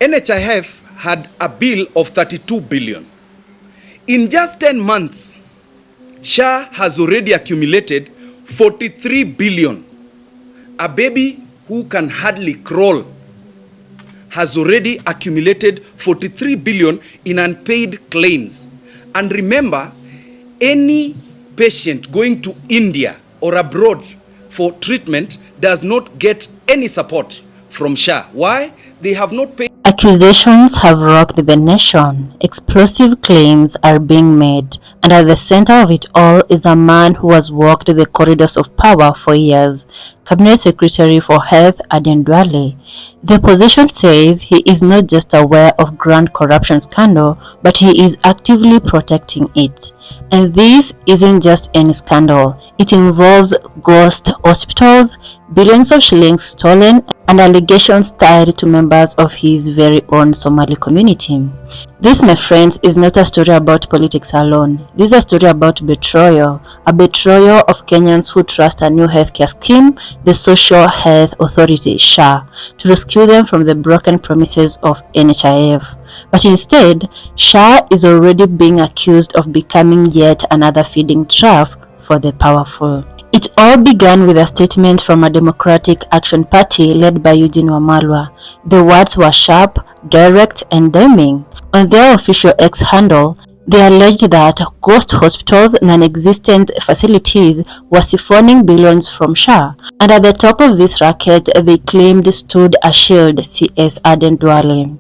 NHIF had a bill of 32 billion. In just 10 months, SHA has already accumulated 43 billion. A baby who can hardly crawl has already accumulated 43 billion in unpaid claims. And remember, any patient going to India or abroad for treatment does not get any support from SHA. Why? They have not paid. Accusations have rocked the nation. Explosive claims are being made, and at the center of it all is a man who has walked the corridors of power for years, Cabinet Secretary for Health Aden Duale. The opposition says he is not just aware of grand corruption scandal, but he is actively protecting it. And this isn't just any scandal. It involves ghost hospitals, billions of shillings stolen, and allegations tied to members of his very own Somali community. This, my friends, is not a story about politics alone. This is a story about betrayal, a betrayal of Kenyans who trust a new healthcare scheme, the Social Health Authority, SHA, to rescue them from the broken promises of NHIF. But instead, SHA is already being accused of becoming yet another feeding trough for the powerful. It all began with a statement from a Democratic Action Party led by Eugene Wamalwa. The words were sharp, direct, and damning. On their official X handle, they alleged that ghost hospitals, non-existent facilities, were siphoning billions from SHA. And at the top of this racket, they claimed stood a shield, CS Aden Duale.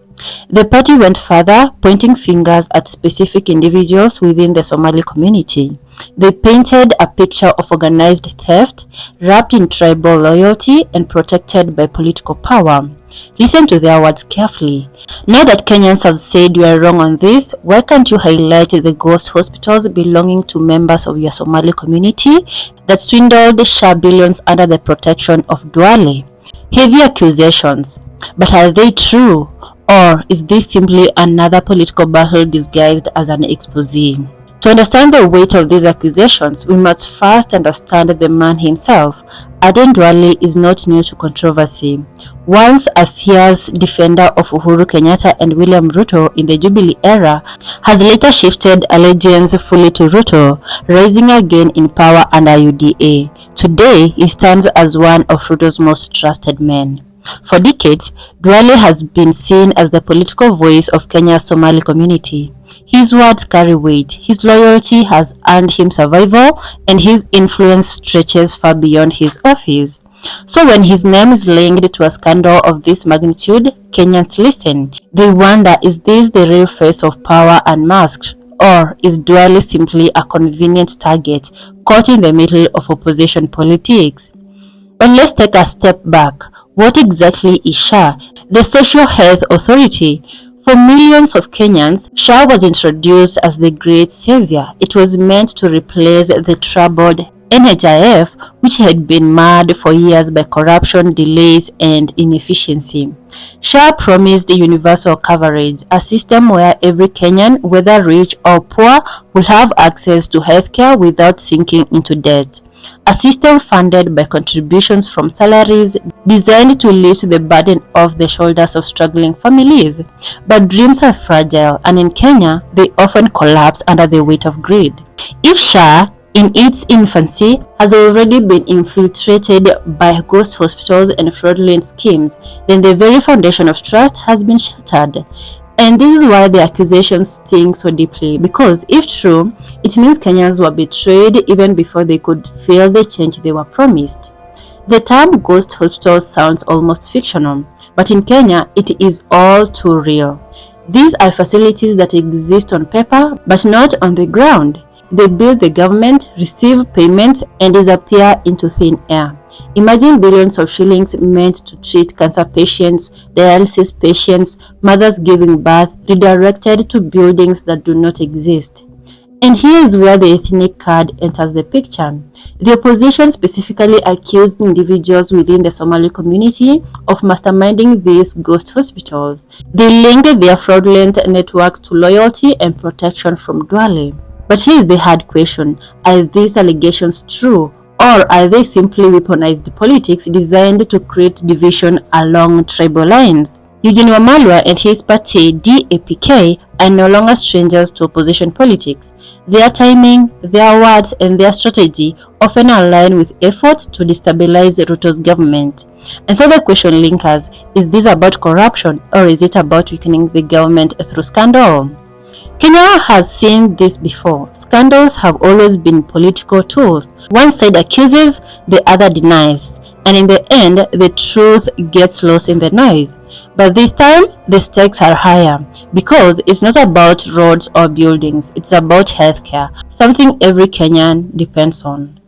The party went further, pointing fingers at specific individuals within the Somali community. They painted a picture of organized theft, wrapped in tribal loyalty and protected by political power. Listen to their words carefully. Now that Kenyans have said you are wrong on this, why can't you highlight the ghost hospitals belonging to members of your Somali community that swindled SHA billions under the protection of Duale? Heavy accusations. But are they true? Or is this simply another political battle disguised as an expose? To understand the weight of these accusations, we must first understand the man himself. Aden Duale is not new to controversy. Once a fierce defender of Uhuru Kenyatta and William Ruto in the Jubilee era, has later shifted allegiance fully to Ruto, rising again in power under UDA. Today, he stands as one of Ruto's most trusted men. For decades, Duale has been seen as the political voice of Kenya's Somali community. His words carry weight, his loyalty has earned him survival, and his influence stretches far beyond his office. So when his name is linked to a scandal of this magnitude, Kenyans listen. They wonder, is this the real face of power unmasked? Or is Duale simply a convenient target caught in the middle of opposition politics? But let's take a step back. What exactly is SHA? The Social Health Authority. For millions of Kenyans, SHA was introduced as the great savior. It was meant to replace the troubled NHIF, which had been marred for years by corruption, delays, and inefficiency. SHA promised universal coverage, a system where every Kenyan, whether rich or poor, will have access to healthcare without sinking into debt. A system funded by contributions from salaries, designed to lift the burden off the shoulders of struggling families. But dreams are fragile, and in Kenya, they often collapse under the weight of greed. If SHA, in its infancy, has already been infiltrated by ghost hospitals and fraudulent schemes, then the very foundation of trust has been shattered. And this is why the accusations sting so deeply, because if true, it means Kenyans were betrayed even before they could feel the change they were promised. The term ghost hospital sounds almost fictional, but in Kenya, it is all too real. These are facilities that exist on paper, but not on the ground. They bill the government, receive payments, and disappear into thin air. Imagine billions of shillings meant to treat cancer patients, dialysis patients, mothers giving birth, redirected to buildings that do not exist. And here is where the ethnic card enters the picture. The opposition specifically accused individuals within the Somali community of masterminding these ghost hospitals. They linked their fraudulent networks to loyalty and protection from Duale. But here is the hard question. Are these allegations true? Or are they simply weaponized politics designed to create division along tribal lines? Eugene Wamalwa and his party DAPK are no longer strangers to opposition politics. Their timing, their words and their strategy often align with efforts to destabilize Ruto's government. And so the question linkers, is this about corruption or is it about weakening the government through scandal? Kenya has seen this before. Scandals have always been political tools. One side accuses, the other denies. And in the end, the truth gets lost in the noise. But this time, the stakes are higher because it's not about roads or buildings, it's about healthcare, something every Kenyan depends on.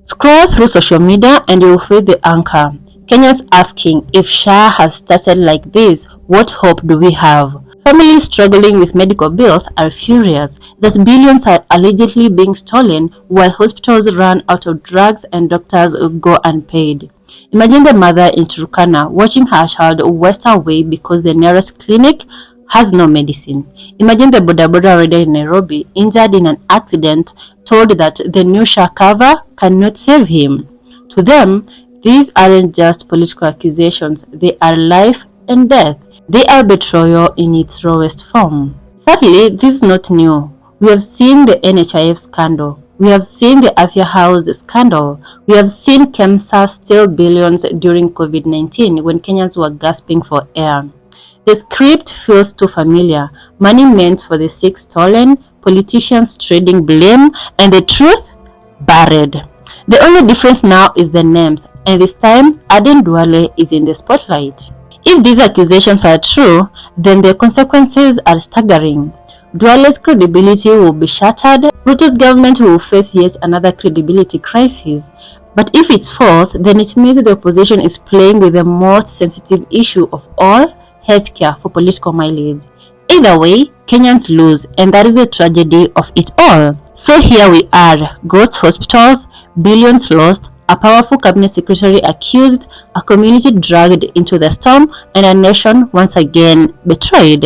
Scroll through social media and you'll feel the anchor. Kenyans asking, if SHA has started like this, what hope do we have? Families struggling with medical bills are furious that billions are allegedly being stolen while hospitals run out of drugs and doctors go unpaid. Imagine the mother in Turkana watching her child waste away because the nearest clinic has no medicine. Imagine the boda boda rider in Nairobi injured in an accident, told that the new SHA cover cannot save him. To them, these aren't just political accusations, they are life and death. They are betrayal in its rawest form. Sadly, this is not new. We have seen the NHIF scandal. We have seen the Afya House scandal. We have seen KEMSA steal billions during COVID-19 when Kenyans were gasping for air. The script feels too familiar. Money meant for the sick stolen, politicians trading blame, and the truth buried. The only difference now is the names, and this time Aden Duale is in the spotlight. If these accusations are true, then the consequences are staggering. Duale's credibility will be shattered. Ruto's government will face yet another credibility crisis. But if it's false, then it means the opposition is playing with the most sensitive issue of all, healthcare for political mileage. Either way, Kenyans lose, and that is the tragedy of it all. So here we are, ghost hospitals, billions lost, a powerful cabinet secretary accused, a community dragged into the storm, and a nation once again betrayed.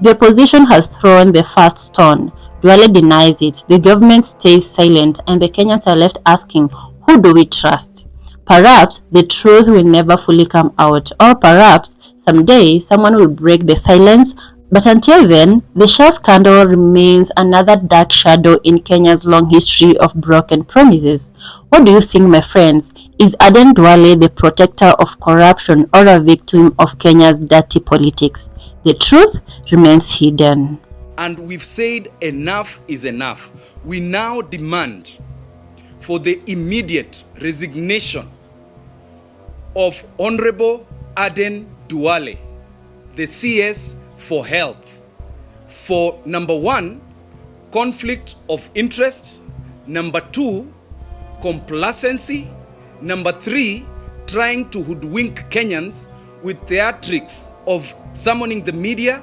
The opposition has thrown the first stone. Duale denies it, the government stays silent, and the Kenyans are left asking, who do we trust? Perhaps the truth will never fully come out, or perhaps someday someone will break the silence. But until then, the SHA scandal remains another dark shadow in Kenya's long history of broken promises. What do you think, my friends? Is Aden Duale the protector of corruption or a victim of Kenya's dirty politics? The truth remains hidden. And we've said enough is enough. We now demand for the immediate resignation of Honorable Aden Duale, the CS for health, for number 1, conflict of interest, number 2, complacency, number 3, trying to hoodwink Kenyans with theatrics of summoning the media